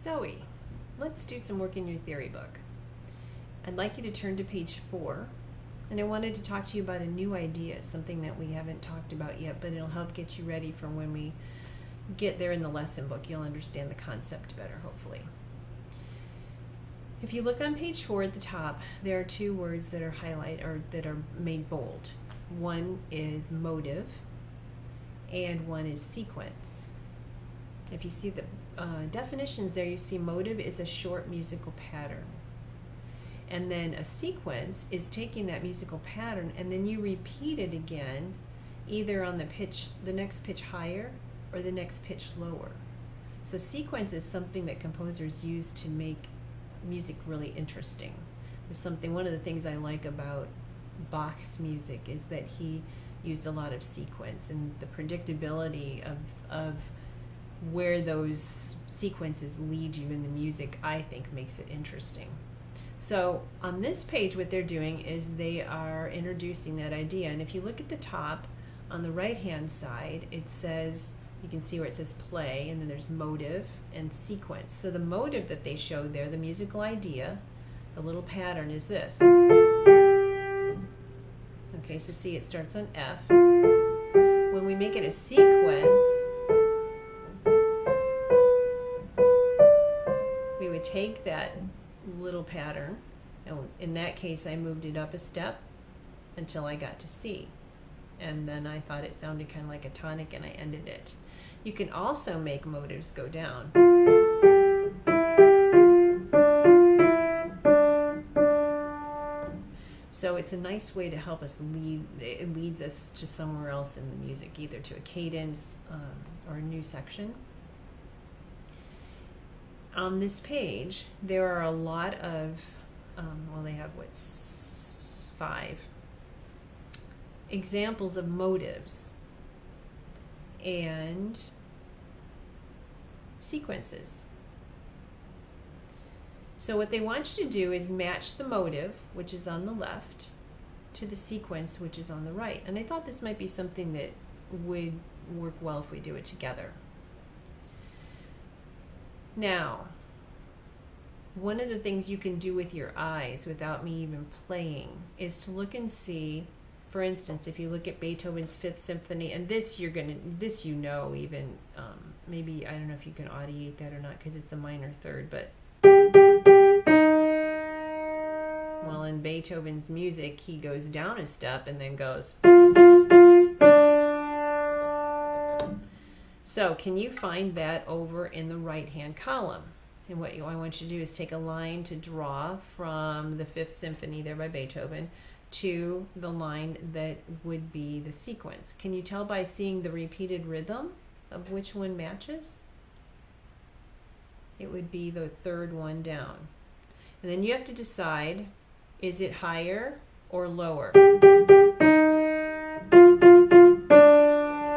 Zoe, let's do some work in your theory book. I'd like you to turn to page 4, and I wanted to talk to you about a new idea, something that we haven't talked about yet, but it'll help get you ready for when we get there in the lesson book. You'll understand the concept better, hopefully. If you look on page 4 at the top, there are two words that are highlighted or that are made bold. One is motive, and one is sequence. If you see the definitions there, you see motive is a short musical pattern. And then a sequence is taking that musical pattern and then you repeat it again, either on the next pitch higher or the next pitch lower. So sequence is something that composers use to make music really interesting. One of the things I like about Bach's music is that he used a lot of sequence, and the predictability of where those sequences lead you in the music, I think, makes it interesting. So on this page, what they're doing is they are introducing that idea. And if you look at the top, on the right-hand side, it says, you can see where it says play, and then there's motive and sequence. So the motive that they showed there, the musical idea, the little pattern is this. Okay, so see, it starts on F. When we make it a sequence, we would take that little pattern, and in that case I moved it up a step until I got to C, and then I thought it sounded kind of like a tonic and I ended it. You can also make motives go down. So it's a nice way to help us it leads us to somewhere else in the music, either to a cadence or a new section. On this page, there are a lot of, well, they have, 5 examples of motives and sequences. So what they want you to do is match the motive, which is on the left, to the sequence, which is on the right. And I thought this might be something that would work well if we do it together. Now, one of the things you can do with your eyes without me even playing is to look and see, for instance, if you look at Beethoven's Fifth Symphony, and this you know even, maybe, I don't know if you can audiate that or not because it's a minor third, but well, in Beethoven's music, he goes down a step and then goes. So can you find that over in the right-hand column? And what I want you to do is take a line to draw from the Fifth Symphony there by Beethoven to the line that would be the sequence. Can you tell by seeing the repeated rhythm of which one matches? It would be the third one down. And then you have to decide, is it higher or lower?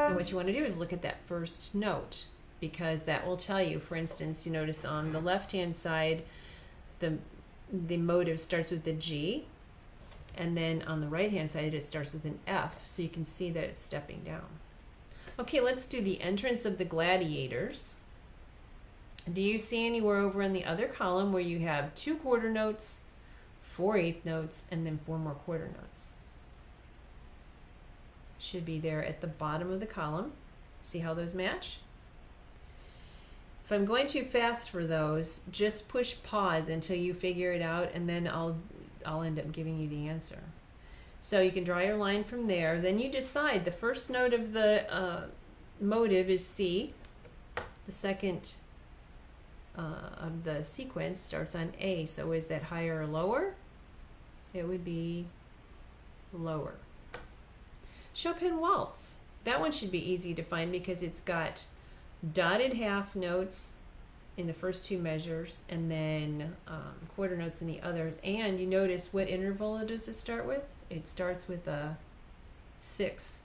And what you want to do is look at that first note, because that will tell you, for instance, you notice on the left-hand side, the motive starts with the G, and then on the right-hand side, it starts with an F, so you can see that it's stepping down. Okay, let's do the entrance of the gladiators. Do you see anywhere over in the other column where you have 2 quarter notes, 4 eighth notes, and then 4 more quarter notes? Should be there at the bottom of the column. See how those match? If I'm going too fast for those, just push pause until you figure it out, and then I'll end up giving you the answer. So you can draw your line from there. Then you decide the first note of the motive is C. The second of the sequence starts on A. So is that higher or lower? It would be lower. Chopin Waltz. That one should be easy to find because it's got dotted half notes in the first 2 measures and then quarter notes in the others. And you notice what interval does it start with? It starts with a 6th.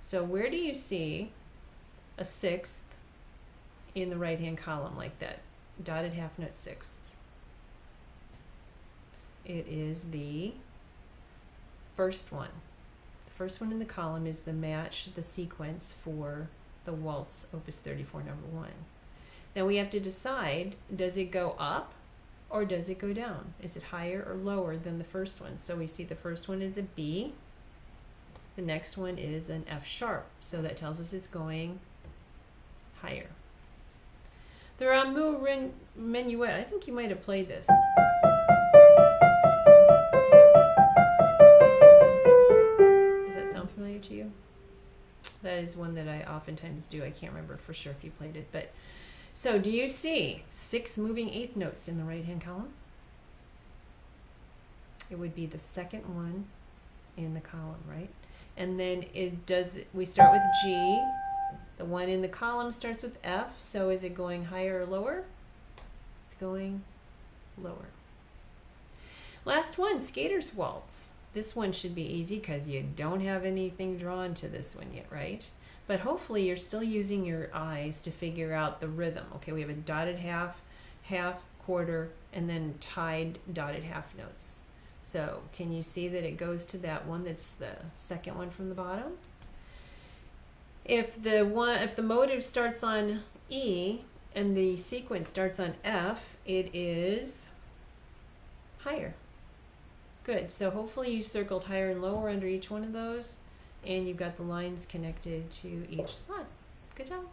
So where do you see a 6th in the right-hand column like that? Dotted half note 6th. It is the first one. The first one in the column is the match, the sequence for the waltz, Opus 34, number 1. Then we have to decide, does it go up or does it go down? Is it higher or lower than the first one? So we see the first one is a B. The next one is an F sharp. So that tells us it's going higher. The Rameau Minuet, I think you might have played this. Does that sound familiar to you? That is one that I oftentimes do. I can't remember for sure if you played it. But so do you see 6 moving eighth notes in the right-hand column? It would be the second one in the column, right? And then we start with G. The one in the column starts with F, so is it going higher or lower? It's going lower. Last one, Skater's Waltz. This one should be easy because you don't have anything drawn to this one yet, right? But hopefully you're still using your eyes to figure out the rhythm. Okay, we have a dotted half, half, quarter, and then tied dotted half notes. So can you see that it goes to that one that's the second one from the bottom? If the motive starts on E and the sequence starts on F, it is higher. Good. So hopefully you circled higher and lower under each one of those, and you've got the lines connected to each spot. Good job.